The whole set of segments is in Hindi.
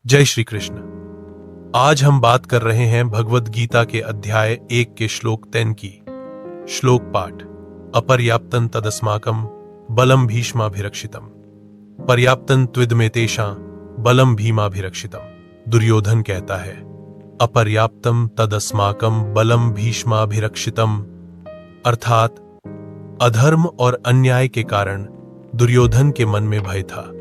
जय श्री कृष्ण। आज हम बात कर रहे हैं भगवद गीता के अध्याय 1 के श्लोक 10 की। श्लोक पाठ। अपर्याप्तं तदस्माकं बलं भीष्माभिरक्षितम् पर्याप्तं त्विदमेतेषां बलं भीमाभिरक्षितम्। दुर्योधन कहता है, अपर्याप्तं तदस्माकं बलं भीष्माभिरक्षितम्, अर्थात अधर्म और अन्याय के कारण दुर्योधन के मन में भय था।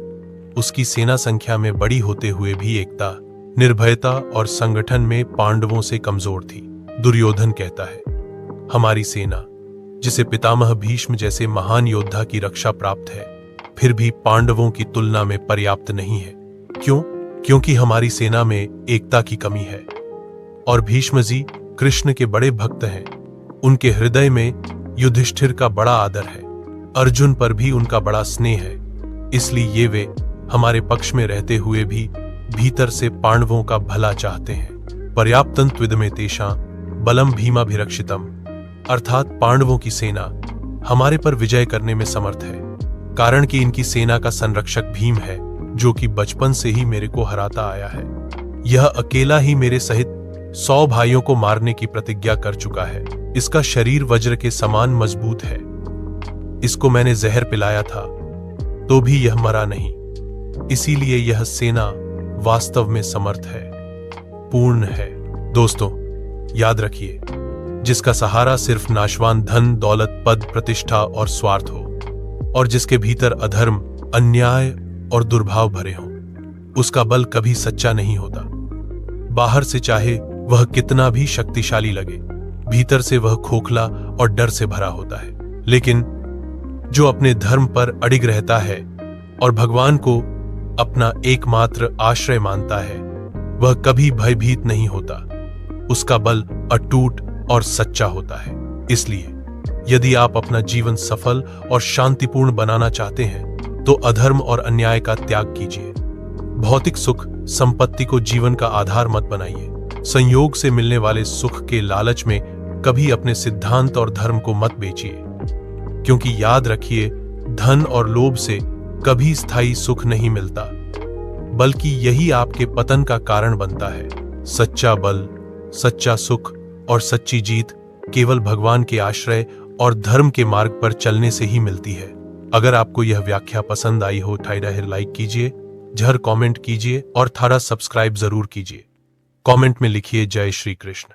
उसकी सेना संख्या में बड़ी होते हुए भी एकता, निर्भयता और संगठन में पांडवों से कमजोर थी। दुर्योधन कहता है, हमारी सेना, जिसे पितामह भीष्म जैसे महान योद्धा की रक्षा प्राप्त है, फिर भी पांडवों की तुलना में पर्याप्त नहीं है। क्यों? क्योंकि हमारी सेना में एकता की कमी है। और भीष्म जी कृष्ण के बड़े भक्त हैं। उनके हृदय में युधिष्ठिर का बड़ा आदर है, अर्जुन पर भी उनका बड़ा स्नेह है। इसलिए ये वे हमारे पक्ष में रहते हुए भी भीतर से पांडवों का भला चाहते हैं। पर्याप्तं त्विदमेतेषां बलं भीमाभिरक्षितम्, अर्थात पांडवों की सेना हमारे पर विजय करने में समर्थ है, कारण कि इनकी सेना का संरक्षक भीम है, जो कि बचपन से ही मेरे को हराता आया है। यह अकेला ही मेरे सहित 100 भाइयों को मारने की प्रतिज्ञा कर चुका है। इसका शरीर वज्र के समान मजबूत है। इसको मैंने जहर पिलाया था तो भी यह मरा नहीं। इसीलिए यह सेना वास्तव में समर्थ है, पूर्ण है। दोस्तों, याद रखिए, जिसका सहारा सिर्फ नाशवान धन, दौलत, पद, प्रतिष्ठा और स्वार्थ हो, और जिसके भीतर अधर्म, अन्याय और दुर्भाव भरे हों, उसका बल कभी सच्चा नहीं होता। बाहर से चाहे वह कितना भी शक्तिशाली लगे, भीतर से वह खोखला और डर से भरा होता है। लेकिन जो अपने धर्म पर अडिग रहता है और भगवान को अपना एकमात्र आश्रय मानता है, वह कभी भयभीत नहीं होता। उसका बल अटूट और सच्चा होता है। इसलिए यदि आप अपना जीवन सफल और शांतिपूर्ण बनाना चाहते हैं, तो अधर्म और अन्याय का त्याग कीजिए। भौतिक सुख, संपत्ति को जीवन का आधार मत बनाइए। संयोग से मिलने वाले सुख के लालच में कभी अपने सिद्धांत और धर्म को मत बेचिए, क्योंकि याद रखिए, धन और लोभ से कभी स्थायी सुख नहीं मिलता, बल्कि यही आपके पतन का कारण बनता है। सच्चा बल, सच्चा सुख और सच्ची जीत केवल भगवान के आश्रय और धर्म के मार्ग पर चलने से ही मिलती है। अगर आपको यह व्याख्या पसंद आई हो, लाइक कीजिए, झर कमेंट कीजिए और थारा सब्सक्राइब जरूर कीजिए। कमेंट में लिखिए जय श्री कृष्ण।